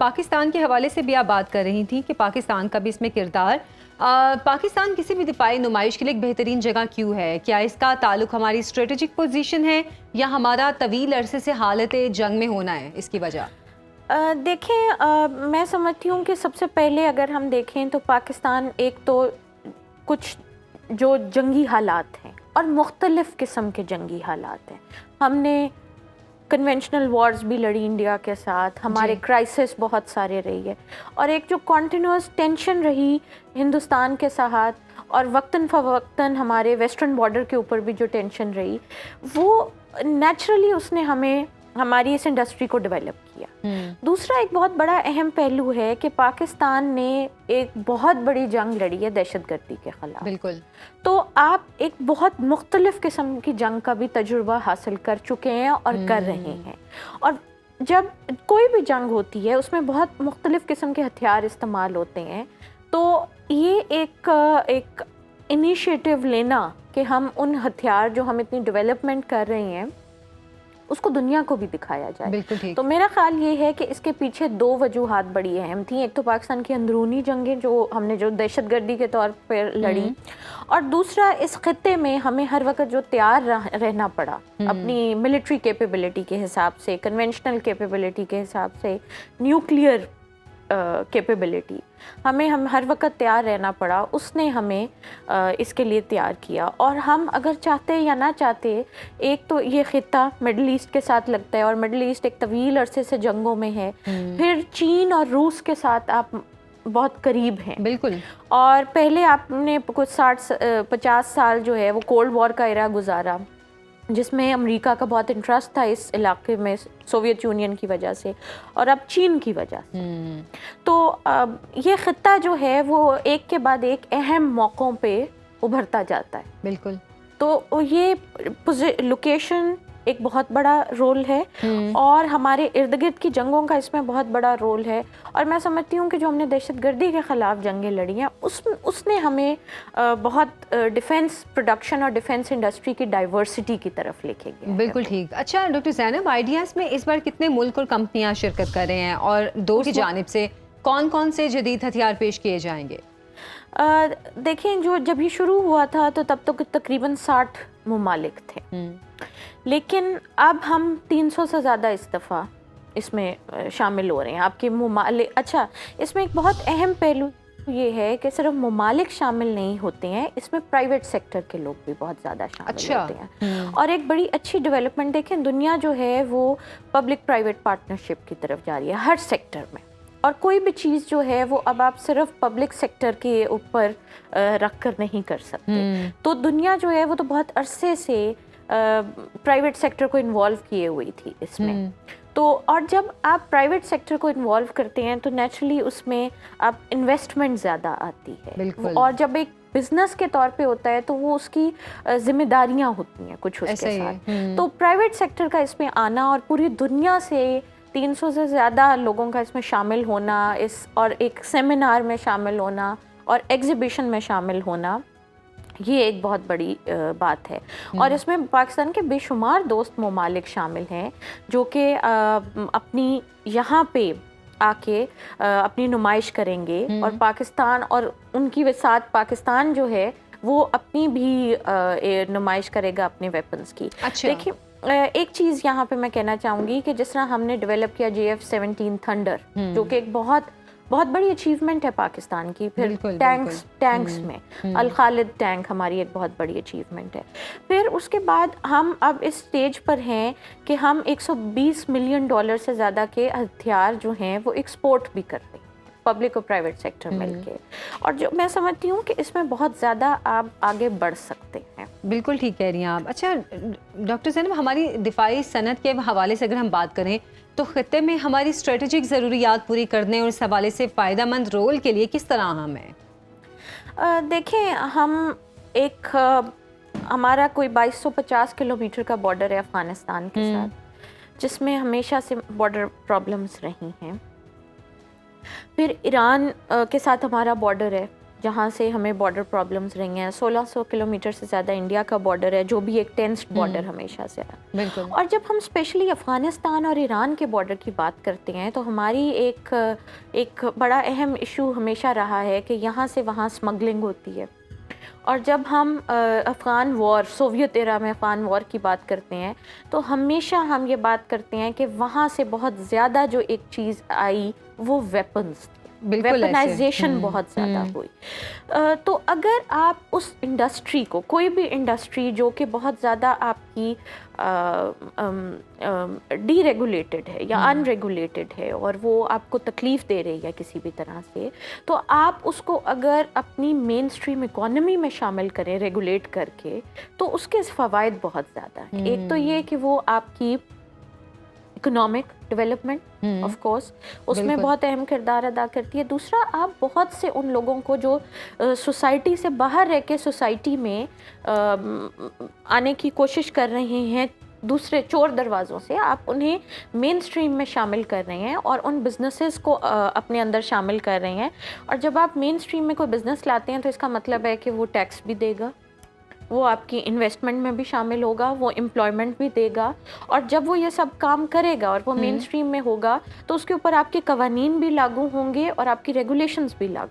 پاکستان کے حوالے سے بھی آپ بات کر رہی تھیں کہ پاکستان کا بھی اس میں کردار، پاکستان کسی بھی دفاعی نمائش کے لیے ایک بہترین جگہ کیوں ہے؟ کیا اس کا تعلق ہماری اسٹریٹجک پوزیشن ہے یا ہمارا طویل عرصے سے حالت جنگ میں ہونا ہے اس کی وجہ؟ دیکھیں، میں سمجھتی ہوں کہ سب سے پہلے اگر ہم دیکھیں تو پاکستان ایک تو کچھ جو جنگی حالات ہیں اور مختلف قسم کے جنگی حالات ہیں، ہم نے کنونشنل وارز بھی لڑی انڈیا کے ساتھ، ہمارے کرائسس بہت سارے رہی ہے، اور ایک جو کنٹینیوس ٹینشن رہی ہندوستان کے ساتھ اور وقتاً فوقتاً ہمارے ویسٹرن بارڈر کے اوپر بھی جو ٹینشن رہی، وہ نیچرلی اس نے ہماری اس انڈسٹری کو ڈیولپ کیا۔ دوسرا ایک بہت بڑا اہم پہلو ہے کہ پاکستان نے ایک بہت بڑی جنگ لڑی ہے دہشت گردی کے خلاف۔ بالکل۔ تو آپ ایک بہت مختلف قسم کی جنگ کا بھی تجربہ حاصل کر چکے ہیں اور کر رہے ہیں، اور جب کوئی بھی جنگ ہوتی ہے اس میں بہت مختلف قسم کے ہتھیار استعمال ہوتے ہیں، تو یہ ایک انیشیٹو لینا کہ ہم ان ہتھیار جو ہم اتنی ڈیولپمنٹ کر رہے ہیں اس کو دنیا کو بھی دکھایا جائے۔ بالکل ٹھیک۔ تو میرا خیال یہ ہے کہ اس کے پیچھے دو وجوہات بڑی اہم تھیں، ایک تو پاکستان کی اندرونی جنگیں جو ہم نے جو دہشت گردی کے طور پر لڑی، اور دوسرا اس خطے میں ہمیں ہر وقت جو تیار رہنا پڑا اپنی ملٹری کیپیبلٹی کے حساب سے، کنونشنل کیپیبلٹی کے حساب سے، نیوکلیئر کیپیبلٹی، ہمیں ہر وقت تیار رہنا پڑا، اس نے ہمیں اس کے لیے تیار کیا۔ اور ہم اگر چاہتے یا نہ چاہتے، ایک تو یہ خطہ مڈل ایسٹ کے ساتھ لگتا ہے اور مڈل ایسٹ ایک طویل عرصے سے جنگوں میں ہے، پھر چین اور روس کے ساتھ آپ بہت قریب ہیں۔ بالکل۔ اور پہلے آپ نے کچھ 50 سال جو ہے وہ کولڈ وار کا ایرا گزارا، جس میں امریکہ کا بہت انٹرسٹ تھا اس علاقے میں سوویت یونین کی وجہ سے، اور اب چین کی وجہ سے۔ تو یہ خطہ جو ہے وہ ایک کے بعد ایک اہم موقعوں پہ ابھرتا جاتا ہے۔ بالکل۔ تو یہ لوکیشن ایک بہت بڑا رول ہے، اور ہمارے ارد گرد کی جنگوں کا اس میں بہت بڑا رول ہے، اور میں سمجھتی ہوں کہ جو ہم نے دہشت گردی کے خلاف جنگیں لڑی ہیں اس نے ہمیں بہت ڈیفنس پروڈکشن اور ڈیفنس انڈسٹری کی ڈائیورسٹی کی طرف لے کے گیا۔ بالکل ٹھیک۔ اچھا ڈاکٹر زینب، آئیڈیاز میں اس بار کتنے ملک اور کمپنیاں شرکت کر رہے ہیں، اور دو کی جانب سے کون کون سے جدید ہتھیار پیش کیے جائیں گے؟ دیکھیں، جب یہ شروع ہوا تھا تو تب تک تقریباً 60 ممالک تھے، لیکن اب ہم 300 سے زیادہ اس دفعہ اس میں شامل ہو رہے ہیں آپ کے ممالک۔ اچھا، اس میں ایک بہت اہم پہلو یہ ہے کہ صرف ممالک شامل نہیں ہوتے ہیں، اس میں پرائیویٹ سیکٹر کے لوگ بھی بہت زیادہ شامل ہوتے ہیں، اور ایک بڑی اچھی ڈیولپمنٹ دیکھیں، دنیا جو ہے وہ پبلک پرائیویٹ پارٹنرشپ کی طرف جا رہی ہے ہر سیکٹر میں، اور کوئی بھی چیز جو ہے وہ اب آپ صرف پبلک سیکٹر کے اوپر رکھ کر نہیں کر سکتے۔ تو دنیا جو ہے وہ تو بہت عرصے سے پرائیویٹ سیکٹر کو انوالو کیے ہوئی تھی اس میں، تو اور جب آپ پرائیویٹ سیکٹر کو انوالو کرتے ہیں تو نیچرلی اس میں آپ انویسٹمنٹ زیادہ آتی ہے، اور جب ایک بزنس کے طور پہ ہوتا ہے تو وہ اس کی ذمہ داریاں ہوتی ہیں کچھ اس کے ساتھ، تو پرائیویٹ سیکٹر کا اس میں آنا اور پوری دنیا سے 300 سے زیادہ لوگوں کا اس میں شامل ہونا، اور ایک سیمینار میں شامل ہونا اور ایگزیبیشن میں شامل ہونا، یہ ایک بہت بڑی بات ہے، اور اس میں پاکستان کے بے شمار دوست ممالک شامل ہیں جو کہ اپنی یہاں پہ آ کے اپنی نمائش کریں گے، اور پاکستان اور ان کی ساتھ پاکستان جو ہے وہ اپنی بھی نمائش کرے گا اپنے ویپنز کی۔ دیکھیں، ایک چیز یہاں پہ میں کہنا چاہوں گی کہ جس طرح ہم نے ڈیولپ کیا JF-17 تھنڈر، جو کہ ایک بہت بڑی اچیومنٹ ہے پاکستان کی، پھر ٹینکس میں الخالد ٹینک ہماری ایک بہت بڑی اچیومنٹ ہے، پھر اس کے بعد ہم اب اس سٹیج پر ہیں کہ ہم $120 ملین سے زیادہ کے ہتھیار جو ہیں وہ ایکسپورٹ بھی کر رہے ہیں، پبلک اور پرائیویٹ سیکٹر مل کے، اور جو میں سمجھتی ہوں کہ اس میں بہت زیادہ آپ آگے بڑھ سکتے ہیں۔ بالکل ٹھیک کہہ رہی ہیں آپ۔ اچھا ڈاکٹر زینب، ہماری دفاعی صنعت کے حوالے سے اگر ہم بات کریں تو خطے میں ہماری اسٹریٹجک ضروریات پوری کرنے اور اس حوالے سے فائدہ مند رول کے لیے کس طرح اہم ہے؟ دیکھیں، ہمارا کوئی 2250 کلومیٹر کا بارڈر ہے افغانستان کے ساتھ، جس میں ہمیشہ سے بارڈر پرابلمز رہی ہیں، پھر ایران کے ساتھ ہمارا بارڈر ہے، جہاں سے ہمیں بارڈر پرابلمس رہی ہیں. 1600 کلومیٹر سے زیادہ انڈیا کا بارڈر ہے, جو بھی ایک ٹینسڈ بارڈر ہمیشہ سے رہا. بالکل. اور جب ہم اسپیشلی افغانستان اور ایران کے بارڈر کی بات کرتے ہیں تو ہماری ایک بڑا اہم ایشو ہمیشہ رہا ہے کہ یہاں سے وہاں اسمگلنگ ہوتی ہے. اور جب ہم افغان وار, سوویت ایرا میں افغان وار کی بات کرتے ہیں تو ہمیشہ ہم یہ بات کرتے ہیں کہ وہاں سے بہت زیادہ جو ایک چیز آئی وہ ویپنز, ویپنائزیشن بہت زیادہ ہوئی. تو اگر آپ اس انڈسٹری کو, کوئی بھی انڈسٹری جو کہ بہت زیادہ آپ کی ڈی ریگولیٹڈ ہے یا ان ریگولیٹڈ ہے اور وہ آپ کو تکلیف دے رہی ہے کسی بھی طرح سے, تو آپ اس کو اگر اپنی مین اسٹریم اکانومی میں شامل کریں ریگولیٹ کر کے, تو اس کے فوائد بہت زیادہ ہیں. ایک تو یہ کہ وہ آپ کی اکنامک ڈیولپمنٹ آف کورس اس میں بہت اہم کردار ادا کرتی ہے. دوسرا, آپ بہت سے ان لوگوں کو جو سوسائٹی سے باہر رہ کے سوسائٹی میں آنے کی کوشش کر رہے ہیں دوسرے چور دروازوں سے, آپ انہیں مین اسٹریم میں شامل کر رہے ہیں اور ان بزنسز کو اپنے اندر شامل کر رہے ہیں. اور جب آپ مین اسٹریم میں کوئی بزنس لاتے ہیں تو اس کا مطلب ہے کہ وہ ٹیکس بھی دے گا, وہ آپ کی انویسٹمنٹ میں بھی شامل ہوگا, وہ امپلائمنٹ بھی دے گا. اور جب وہ یہ سب کام کرے گا اور وہ مین اسٹریم میں ہوگا تو اس کے اوپر آپ کے قوانین بھی لاگو ہوں گے اور آپ کی ریگولیشنز بھی لاگو